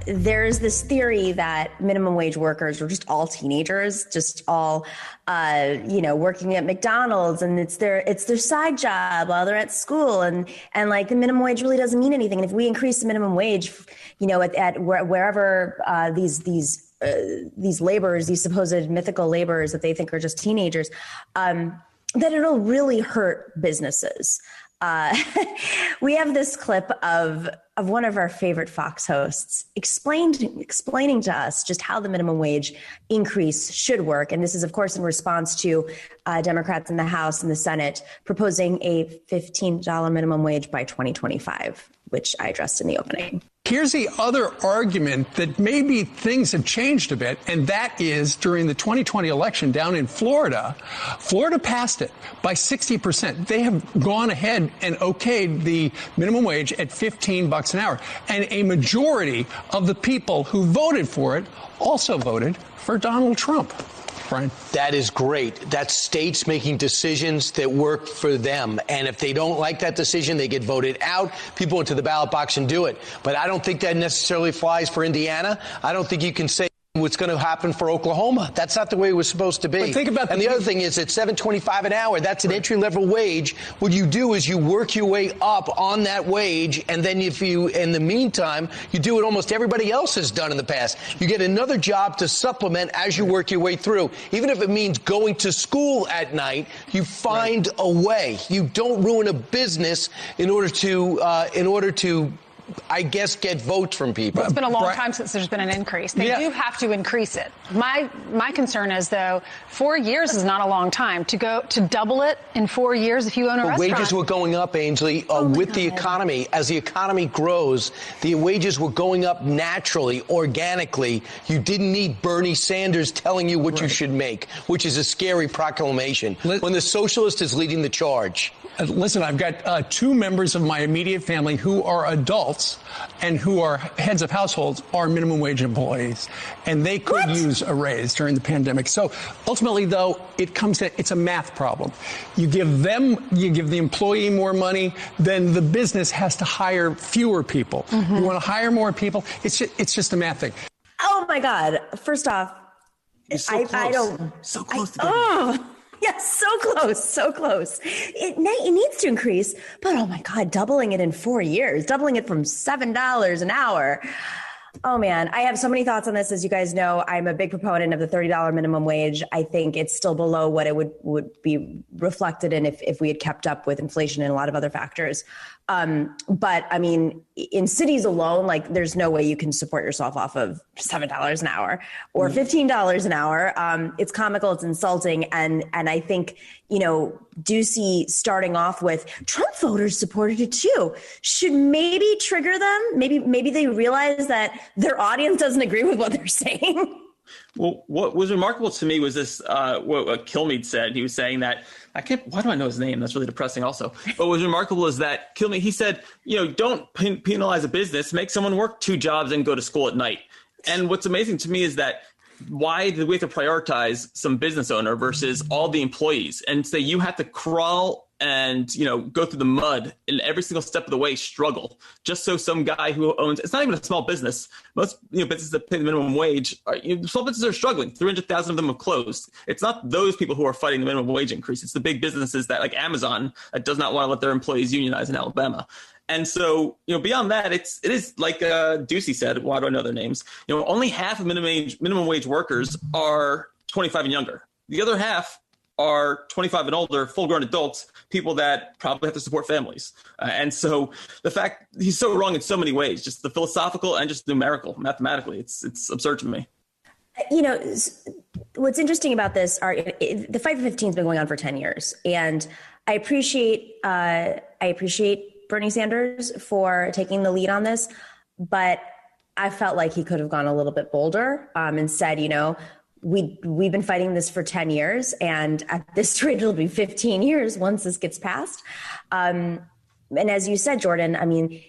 there's this theory that minimum wage workers are just all teenagers, just all, working at McDonald's, and it's their side job while they're at school, and like the minimum wage really doesn't mean anything. And if we increase the minimum wage, at wherever these laborers, these supposed mythical laborers that they think are just teenagers, that it'll really hurt businesses. We have this clip of one of our favorite Fox hosts explaining to us just how the minimum wage increase should work. And this is, of course, in response to Democrats in the House and the Senate proposing a $15 minimum wage by 2025, which I addressed in the opening. Here's the other argument that maybe things have changed a bit, and that is during the 2020 election down in Florida, Florida passed it by 60%. They have gone ahead and okayed the minimum wage at $15 an hour. And a majority of the people who voted for it also voted for Donald Trump. Brian. That is great. That's states making decisions that work for them. And if they don't like that decision, they get voted out. People into the ballot box and do it. But I don't think that necessarily flies for Indiana. I don't think you can say what's going to happen for Oklahoma. That's not the way it was supposed to be. But think about and the other thing is at $7.25 an hour, that's an entry-level wage. What you do is you work your way up on that wage, and then if you, in the meantime, you do what almost everybody else has done in the past. You get another job to supplement as you work your way through. Even if it means going to school at night, you find a way. You don't ruin a business in order to I guess, get votes from people. It's been a long time since there's been an increase. They do have to increase it. My concern is, though, 4 years is not a long time. To double it in 4 years if you own a restaurant. Wages were going up, Ainsley, with the economy. As the economy grows, the wages were going up naturally, organically. You didn't need Bernie Sanders telling you what you should make, which is a scary proclamation when the socialist is leading the charge. Listen, I've got two members of my immediate family who are adults and who are heads of households are minimum wage employees, and they could use a raise during the pandemic. So ultimately, though, it's a math problem. You give the employee more money, then the business has to hire fewer people. You want to hire more people. It's just a math thing. Oh my God! First off, I don't. So close to Yes, so close. It needs to increase, but oh my God, doubling it in 4 years, doubling it from $7 an hour. Oh man, I have so many thoughts on this. As you guys know, I'm a big proponent of the $30 minimum wage. I think it's still below what it would be reflected in if we had kept up with inflation and a lot of other factors. But I mean, in cities alone, like there's no way you can support yourself off of $7 an hour or $15 an hour. It's comical, it's insulting. And I think, Ducey starting off with Trump voters supported it too should maybe trigger them. Maybe they realize that their audience doesn't agree with what they're saying. Well, what was remarkable to me was this, what Kilmeade said. He was saying that, why do I know his name? That's really depressing also. But what was remarkable is that Kilmeade, he said, don't penalize a business, make someone work 2 jobs and go to school at night. And what's amazing to me is that why do we have to prioritize some business owner versus all the employees and say you have to crawl and, go through the mud in every single step of the way, struggle just so some guy who owns, it's not even a small business. Most, businesses that pay the minimum wage small businesses are struggling. 300,000 of them have closed. It's not those people who are fighting the minimum wage increase. It's the big businesses that like Amazon that does not want to let their employees unionize in Alabama. And so, beyond that, it is like Ducey said, why do I know their names? Only half of minimum wage workers are 25 and younger. The other half are 25 and older, full-grown adults, people that probably have to support families. And so the fact he's so wrong in so many ways, just the philosophical and just numerical, mathematically, it's absurd to me. What's interesting about this are the fight for 15 has been going on for 10 years. And I appreciate Bernie Sanders for taking the lead on this, but I felt like he could have gone a little bit bolder and said, we've been fighting this for 10 years, and at this rate, it'll be 15 years once this gets passed. And as you said, Jordan, I mean,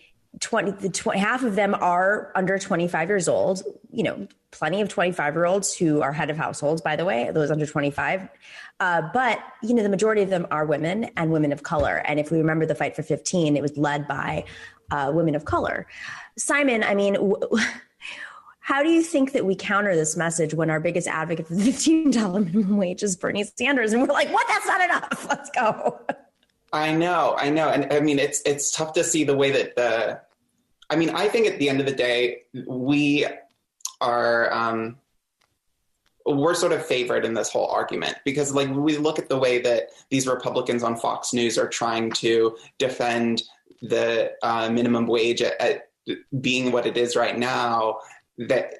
half of them are under 25 years old, plenty of 25-year-olds who are head of households, by the way, those under 25. But, the majority of them are women and women of color. And if we remember the fight for 15, it was led by women of color. Simon, I mean, How do you think that we counter this message when our biggest advocate for the $15 minimum wage is Bernie Sanders? And we're like, what? That's not enough. Let's go. I know. And I mean, it's tough to see the way that I think at the end of the day, we are, we're sort of favored in this whole argument because like we look at the way that these Republicans on Fox News are trying to defend the minimum wage at being what it is right now, that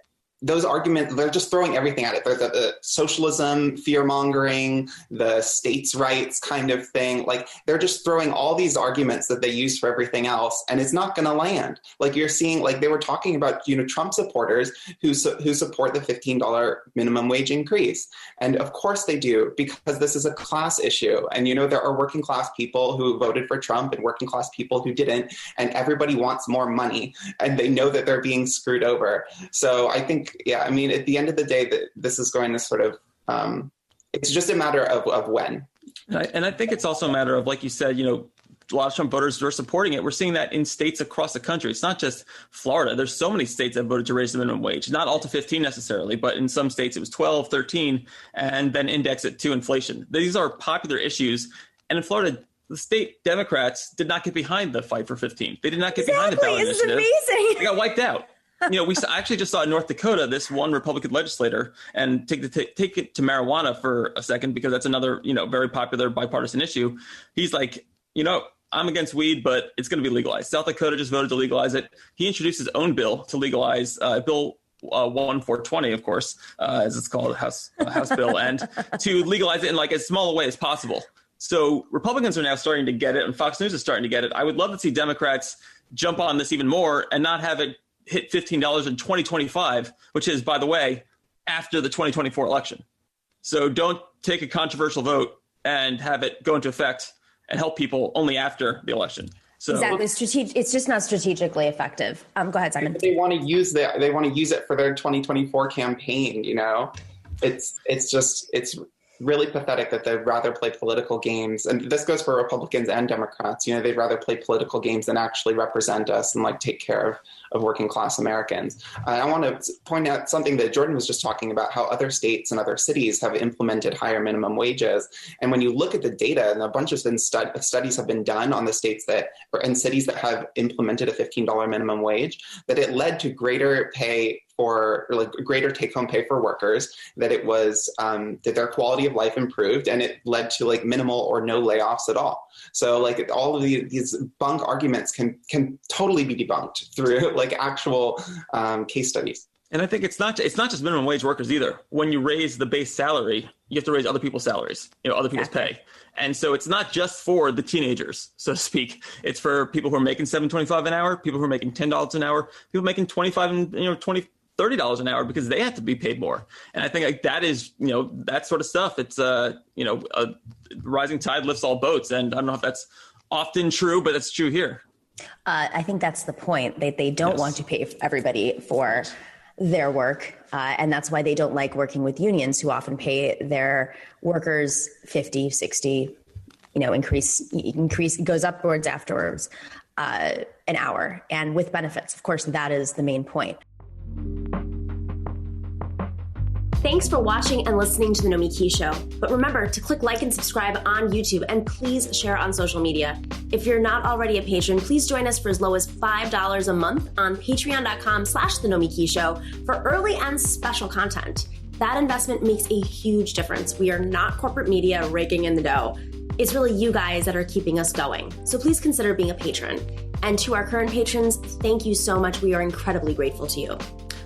those arguments, they're just throwing everything at it. They're the socialism, fear-mongering, the states' rights kind of thing. Like, they're just throwing all these arguments that they use for everything else, and it's not going to land. Like, you're seeing, like, they were talking about, Trump supporters who support the $15 minimum wage increase. And of course they do, because this is a class issue. And, there are working class people who voted for Trump and working class people who didn't, and everybody wants more money, and they know that they're being screwed over. So I think, at the end of the day, that this is going to sort of, it's just a matter of when. And I think it's also a matter of, like you said, a lot of Trump voters are supporting it. We're seeing that in states across the country. It's not just Florida. There's so many states that voted to raise the minimum wage, not all to 15 necessarily, but in some states it was 12, 13, and then index it to inflation. These are popular issues. And in Florida, the state Democrats did not get behind the fight for 15. They did not get behind the ballot initiative. Amazing. They got wiped out. We actually just saw in North Dakota, this one Republican legislator, and take it to marijuana for a second, because that's another, very popular bipartisan issue. He's like, I'm against weed, but it's going to be legalized. South Dakota just voted to legalize it. He introduced his own bill to legalize Bill 1420, of course, as it's called, House bill, and to legalize it in like as small a way as possible. So Republicans are now starting to get it, and Fox News is starting to get it. I would love to see Democrats jump on this even more and not have it hit $15 in 2025, which is, by the way, after the 2024 election. So don't take a controversial vote and have it go into effect and help people only after the election. So exactly. It's just not strategically effective. Go ahead, Simon. They want to use They want to use it for their 2024 campaign. It's really pathetic that they'd rather play political games. And this goes for Republicans and Democrats. They'd rather play political games than actually represent us and like take care of working class Americans. I want to point out something that Jordan was just talking about, how other states and other cities have implemented higher minimum wages. And when you look at the data, and a bunch of studies have been done on the states and cities that have implemented a $15 minimum wage, that it led to greater pay greater take-home pay for workers, that it was that their quality of life improved, and it led to like minimal or no layoffs at all. So like all of these bunk arguments can totally be debunked through like actual case studies. And I think it's not just minimum wage workers either. When you raise the base salary, you have to raise other people's salaries, other people's pay. And so it's not just for the teenagers, so to speak. It's for people who are making $7.25 an hour, people who are making $10 an hour, people making $25 and $30 an hour, because they have to be paid more. And I think like that is, that sort of stuff. It's a rising tide lifts all boats. And I don't know if that's often true, but it's true here. I think that's the point. They don't want to pay everybody for their work. And that's why they don't like working with unions, who often pay their workers 50, 60, increase goes upwards afterwards an hour, and with benefits. Of course, that is the main point. Thanks for watching and listening to The Nomiki Show. But remember to click like and subscribe on YouTube, and please share on social media. If you're not already a patron, please join us for as low as $5 a month on patreon.com/The Nomiki Show for early and special content. That investment makes a huge difference. We are not corporate media raking in the dough. It's really you guys that are keeping us going. So please consider being a patron. And to our current patrons, thank you so much. We are incredibly grateful to you.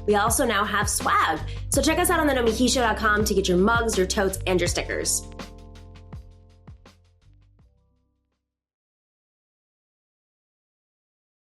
We also now have swag. So check us out on thenomikishow.com to get your mugs, your totes, and your stickers.